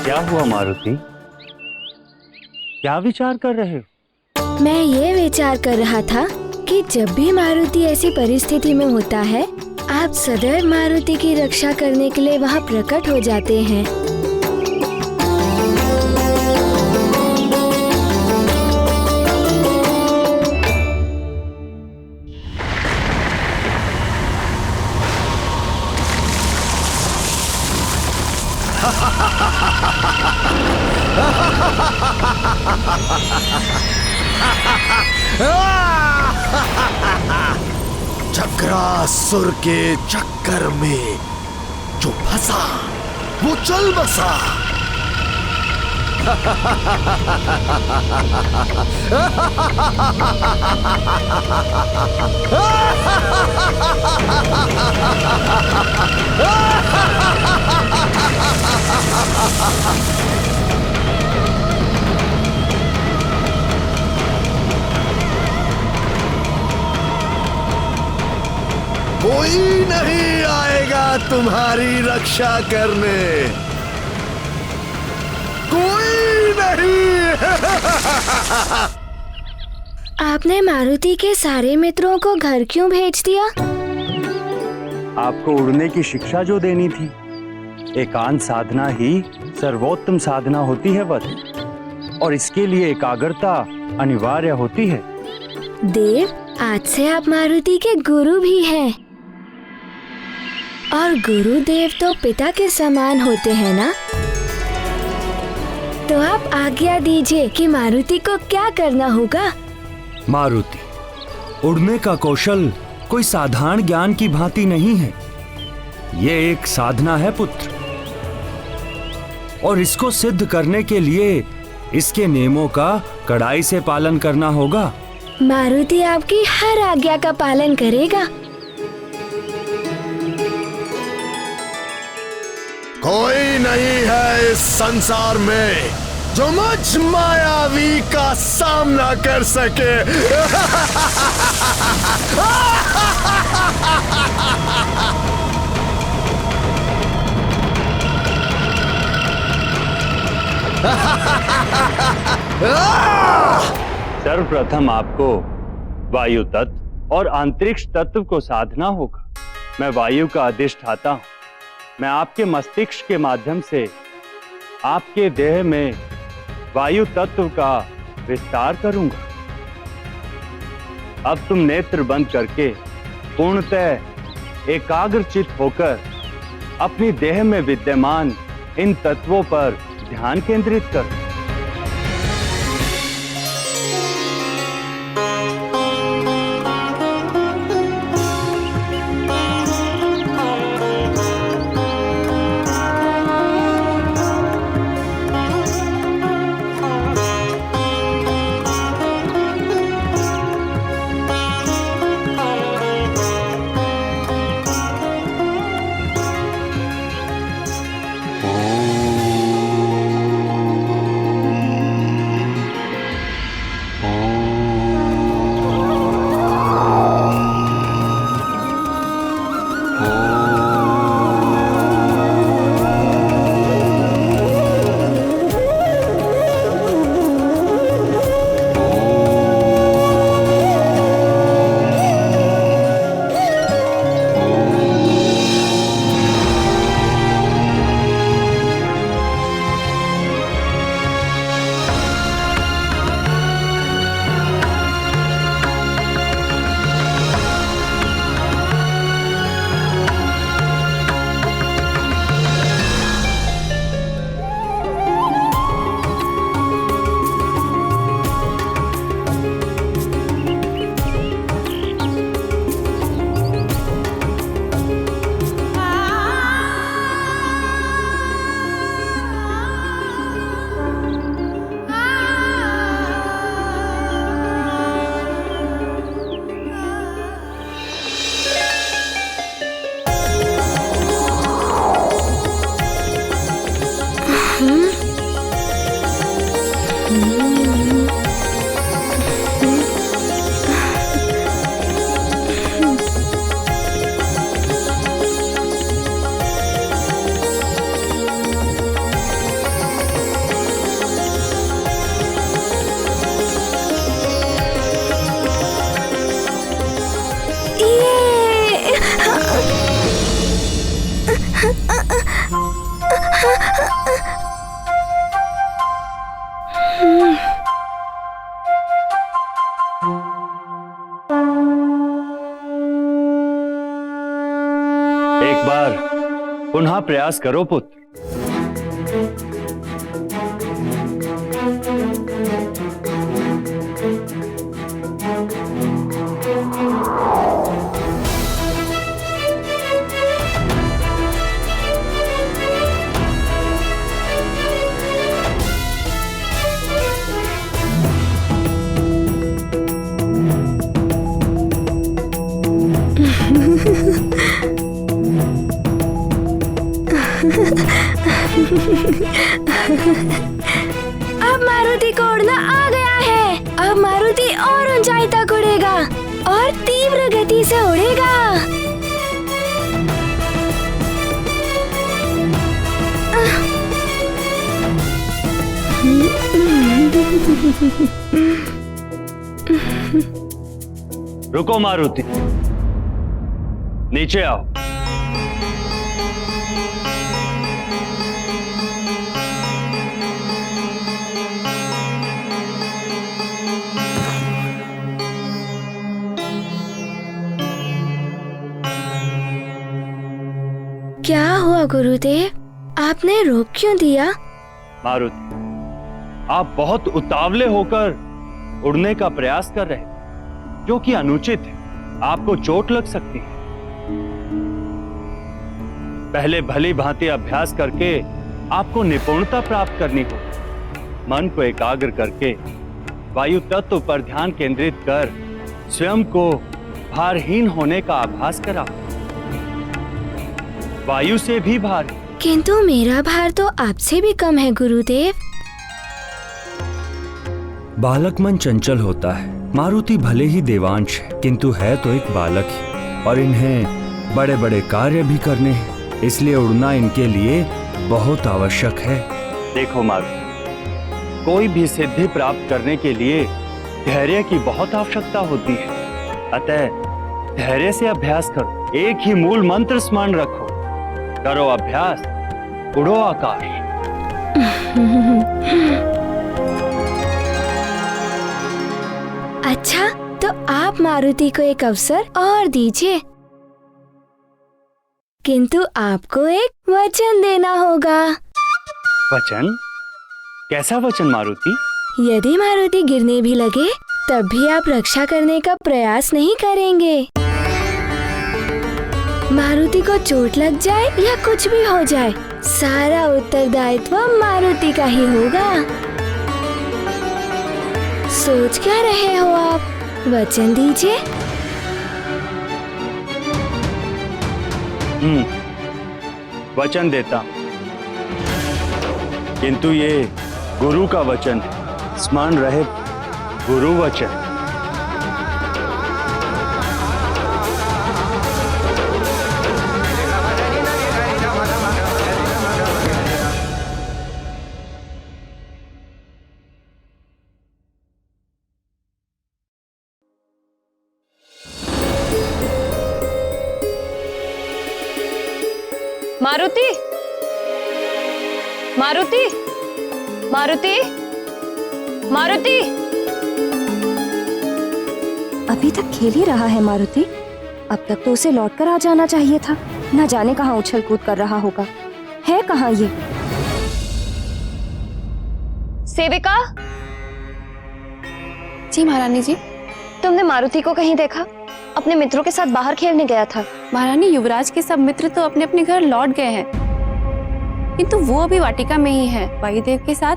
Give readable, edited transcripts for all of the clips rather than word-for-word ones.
क्या हुआ मारुति? क्या विचार कर रहे हो? मैं ये विचार कर रहा था कि जब भी मारुति ऐसी परिस्थिति में होता है, आप सदैव मारुति की रक्षा करने के लिए वहाँ प्रकट हो जाते हैं। चक्रासुर के चक्कर में जो फंसा वो चल बसा। कोई नहीं आएगा तुम्हारी रक्षा करने, कोई नहीं। आपने मारुति के सारे मित्रों को घर क्यों भेज दिया? आपको उड़ने की शिक्षा जो देनी थी। एकांत साधना ही सर्वोत्तम साधना होती है वत, और इसके लिए एकाग्रता अनिवार्य होती है। देव, आज से आप मारुति के गुरु भी हैं। और गुरुदेव तो पिता के समान होते हैं ना? तो आप आज्ञा दीजिए कि मारुति को क्या करना होगा। मारुति, उड़ने का कौशल कोई साधारण ज्ञान की भांति नहीं है। ये एक साधना है पुत्र, और इसको सिद्ध करने के लिए इसके नियमों का कड़ाई से पालन करना होगा। मारुति आपकी हर आज्ञा का पालन करेगा। कोई नहीं है इस संसार में जो मुझ मायावी का सामना कर सके। सर्वप्रथम आपको वायु तत्व और अंतरिक्ष तत्व को साधना होगा। मैं वायु का अधिष्ठाता हूं। मैं आपके मस्तिष्क के माध्यम से आपके देह में वायु तत्व का विस्तार करूंगा। अब तुम नेत्र बंद करके पूर्णतः एकाग्रचित होकर अपनी देह में विद्यमान इन तत्वों पर ध्यान केंद्रित करो। एक बार पुनः प्रयास करो पुत्र। अब मारुति को उड़ना आ गया है। अब मारुति और ऊंचाई तक उड़ेगा और तीव्र गति से उड़ेगा। रुको मारुति, नीचे आओ। क्या हुआ गुरुदेव, आपने रोक क्यों दिया? मारुति, आप बहुत उतावले होकर उड़ने का प्रयास कर रहे हैं, जो कि अनुचित है। आपको चोट लग सकती है। पहले भली भांति अभ्यास करके आपको निपुणता प्राप्त करनी होगी। मन को एकाग्र करके वायु तत्व पर ध्यान केंद्रित कर स्वयं को भारहीन होने का आभास कराओ। वायु से भी भारी। किंतु मेरा भार तो आपसे भी कम है गुरुदेव। बालक मन चंचल होता है। मारुति भले ही देवांश है, किंतु है तो एक बालक ही, और इन्हें बड़े बड़े कार्य भी करने हैं, इसलिए उड़ना इनके लिए बहुत आवश्यक है। देखो मारुति, कोई भी सिद्धि प्राप्त करने के लिए धैर्य की बहुत आवश्यकता होती है। अतः धैर्य से अभ्यास करो। एक ही मूल मंत्र स्मरण रखो। करो अभ्यास, उड़ो आकाश। अच्छा, तो आप मारुति को एक अवसर और दीजिए, किंतु आपको एक वचन देना होगा। वचन? कैसा वचन मारुति? यदि मारुति गिरने भी लगे तब भी आप रक्षा करने का प्रयास नहीं करेंगे। मारुति को चोट लग जाए या कुछ भी हो जाए, सारा उत्तरदायित्व मारुति का ही होगा। सोच क्या रहे हो आप? वचन दीजिए। वचन देता, किंतु ये गुरु का वचन है। स्मरण रहे, गुरु वचन। मारुति, मारुति, मारुति, मारुति। अभी तक खेल ही रहा है मारुति। अब तक तो उसे लौटकर आ जाना चाहिए था। न जाने कहाँ उछल कूद कर रहा होगा। है कहाँ ये? सेविका। जी महारानी जी। तुमने मारुति को कहीं देखा? अपने मित्रों के साथ बाहर खेलने गया था। महारानी, युवराज के सब मित्र तो अपने अपने घर लौट गए हैं, किंतु वो अभी वाटिका में ही है, वायुदेव के साथ।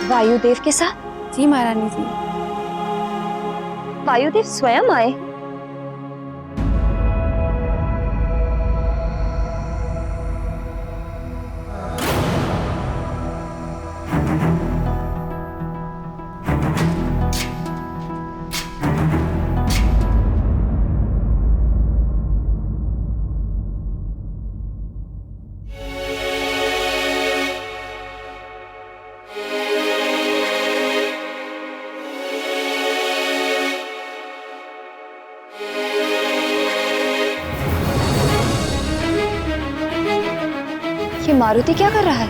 वायुदेव के साथ? जी महारानी जी। वायुदेव स्वयं आए? ये मारुति क्या कर रहा है?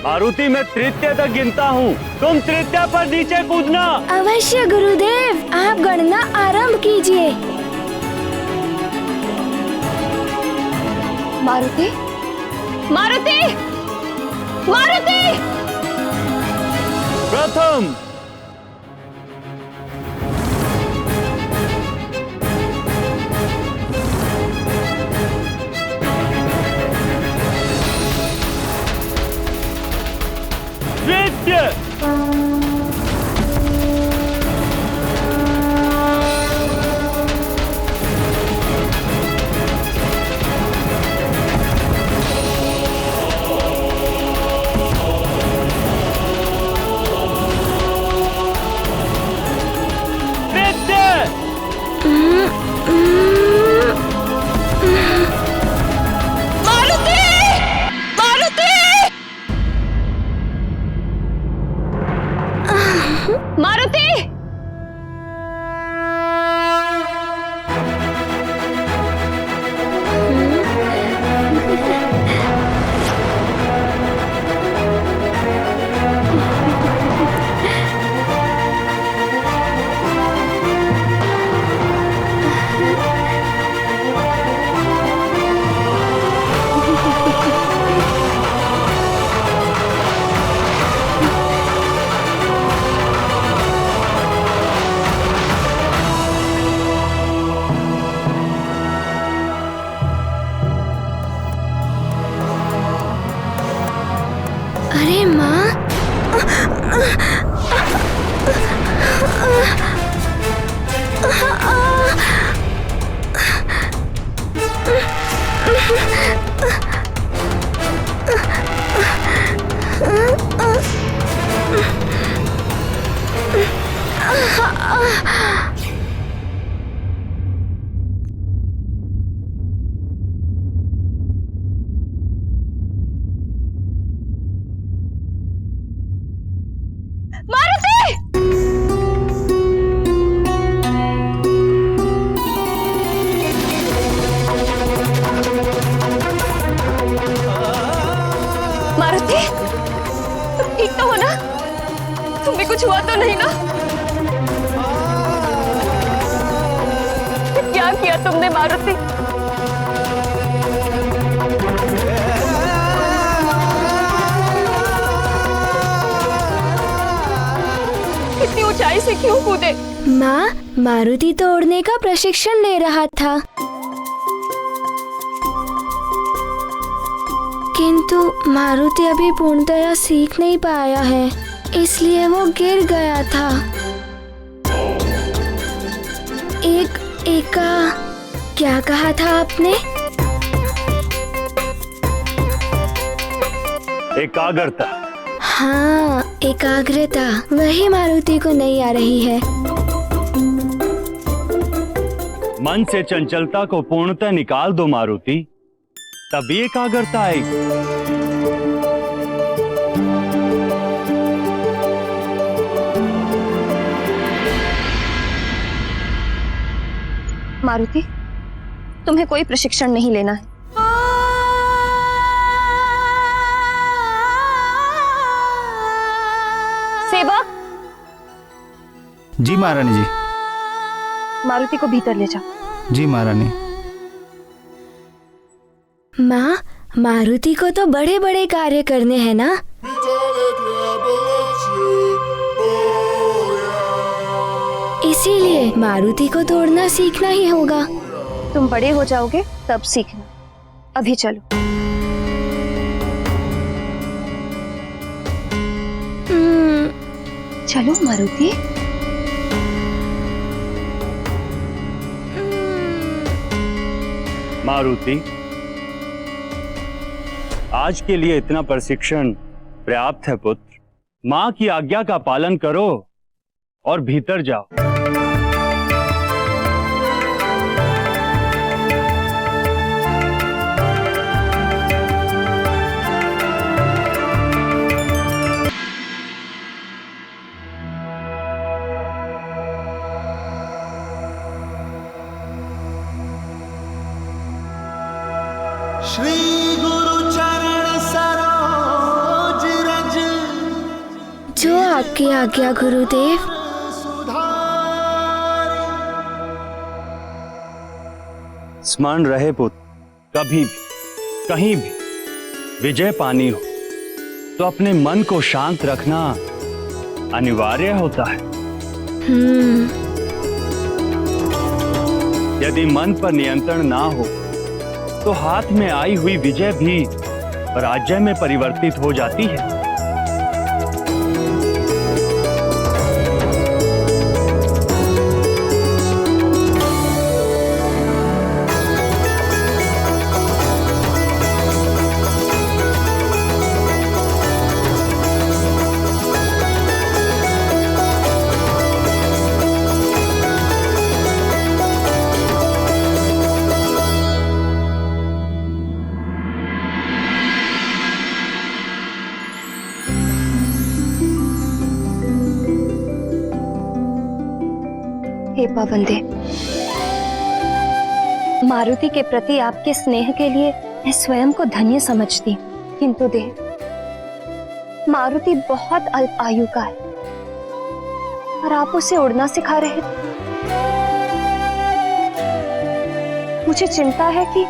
मारुति, मैं तृतीय तक गिनता हूँ, तुम तृतीय पर नीचे कूदना। अवश्य गुरुदेव, आप गणना आरंभ कीजिए। मारुति, मारुति, मारुति! प्रथम, द्वितीय, मारुति! अरे माँ, मारुति, तुम ठीक तो हो ना? तुम्हें कुछ हुआ तो नहीं ना? क्या किया तुमने मारुति? इतनी ऊंचाई से क्यों कूदे? माँ, मारुति तो उड़ने का प्रशिक्षण ले रहा था, किंतु मारुति अभी पूर्णतया सीख नहीं पाया है, इसलिए वो गिर गया था। एका क्या कहा था आपने? एकाग्रता। हाँ, एकाग्रता, वही मारुति को नहीं आ रही है। मन से चंचलता को पूर्णतः निकाल दो मारुति, तभी एकाग्रता आएगी। मारुति, तुम्हें कोई प्रशिक्षण नहीं लेना है। सेवक, जी महारानी जी। मारुति को भीतर ले जाओ। जी महारानी। माँ, मारुति को तो बड़े बड़े कार्य करने हैं ना? इसीलिए मारुति को तोड़ना सीखना ही होगा। तुम बड़े हो जाओगे तब सीखना, अभी चलो। चलो मारुति। मारुति, आज के लिए इतना प्रशिक्षण पर्याप्त है पुत्र। माँ की आज्ञा का पालन करो और भीतर जाओ। श्री गुरु चरण सरोज रज जो आपकी आज्ञा गुरुदेव। स्मरण रहे पुत्र, कभी भी कहीं भी विजय पानी हो तो अपने मन को शांत रखना अनिवार्य होता है। यदि मन पर नियंत्रण ना हो तो हाथ में आई हुई विजय भी पराजय में परिवर्तित हो जाती है। हे पवन देव, मारुति के प्रति आपके स्नेह के लिए मैं स्वयं को धन्य समझती हूँ, किंतु देव मारुति बहुत अल्प आयु का है और आप उसे उड़ना सिखा रहे थे। मुझे चिंता है कि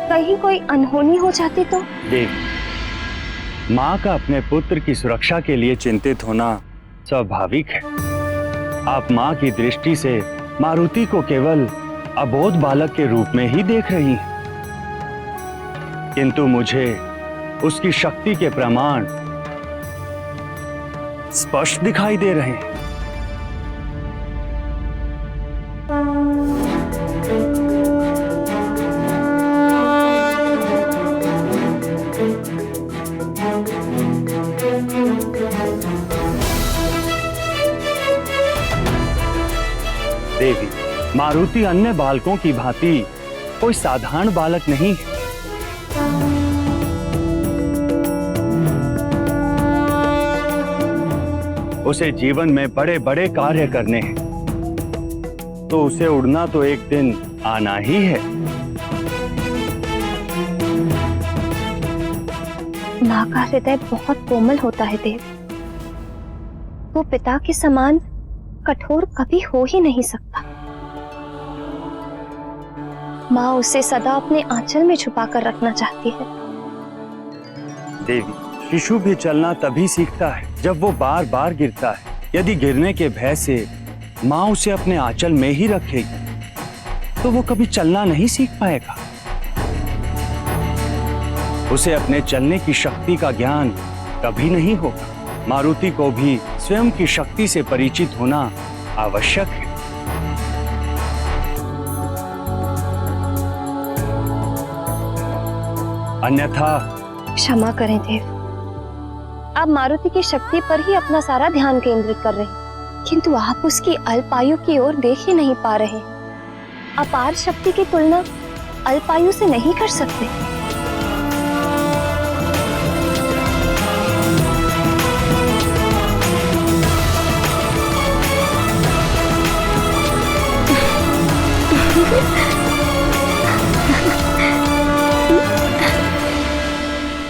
कहीं कोई अनहोनी हो जाती तो। देवी, माँ का अपने पुत्र की सुरक्षा के लिए चिंतित होना स्वाभाविक है। आप माँ की दृष्टि से मारुति को केवल अबोध बालक के रूप में ही देख रही हैं, किंतु मुझे उसकी शक्ति के प्रमाण स्पष्ट दिखाई दे रहे हैं। देवी, मारुति अन्य बालकों की भांति कोई साधारण बालक नहीं है। उसे जीवन में बड़े बड़े कार्य करने हैं, तो उसे उड़ना तो एक दिन आना ही है। माँ का हृदय बहुत कोमल होता है देव, वो पिता के समान कठोर कभी हो ही नहीं सकता। माँ उसे सदा अपने आंचल में छुपा कर रखना चाहती है। देवी, शिशु भी चलना तभी सीखता है जब वो बार बार गिरता है। यदि गिरने के भय से माँ उसे अपने आंचल में ही रखेगी तो वो कभी चलना नहीं सीख पाएगा। उसे अपने चलने की शक्ति का ज्ञान कभी नहीं होगा। मारुति को भी स्वयं की शक्ति से परिचित होना आवश्यक है। अन्यथा क्षमा करें देव, आप मारुति की शक्ति पर ही अपना सारा ध्यान केंद्रित कर रहे हैं, किंतु आप उसकी अल्पायु की ओर देख ही नहीं पा रहे। अपार शक्ति की तुलना अल्पायु से नहीं कर सकते।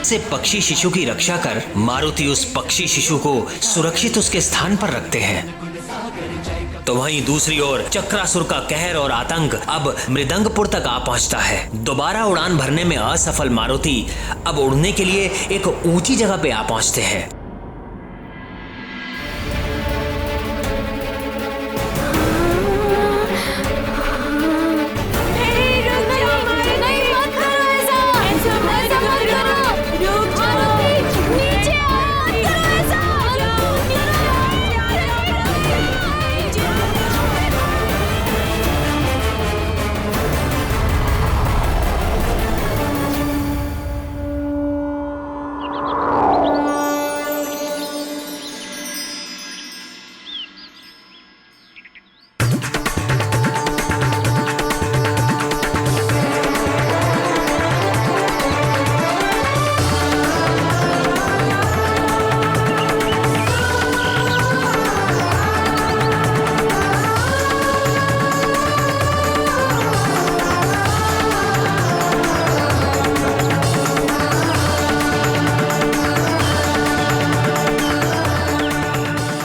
से पक्षी शिशु की रक्षा कर मारुति उस पक्षी शिशु को सुरक्षित उसके स्थान पर रखते हैं। तो वहीं दूसरी ओर चक्रासुर का कहर और आतंक अब मृदंगपुर तक आ पहुंचता है। दोबारा उड़ान भरने में असफल मारुति अब उड़ने के लिए एक ऊंची जगह पे आ पहुंचते हैं।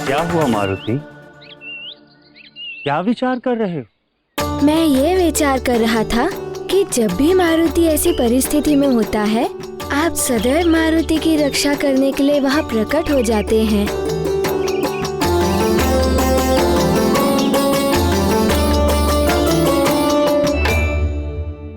क्या हुआ मारुति? क्या विचार कर रहे हो? मैं ये विचार कर रहा था कि जब भी मारुति ऐसी परिस्थिति में होता है, आप सदैव मारुति की रक्षा करने के लिए वहाँ प्रकट हो जाते हैं।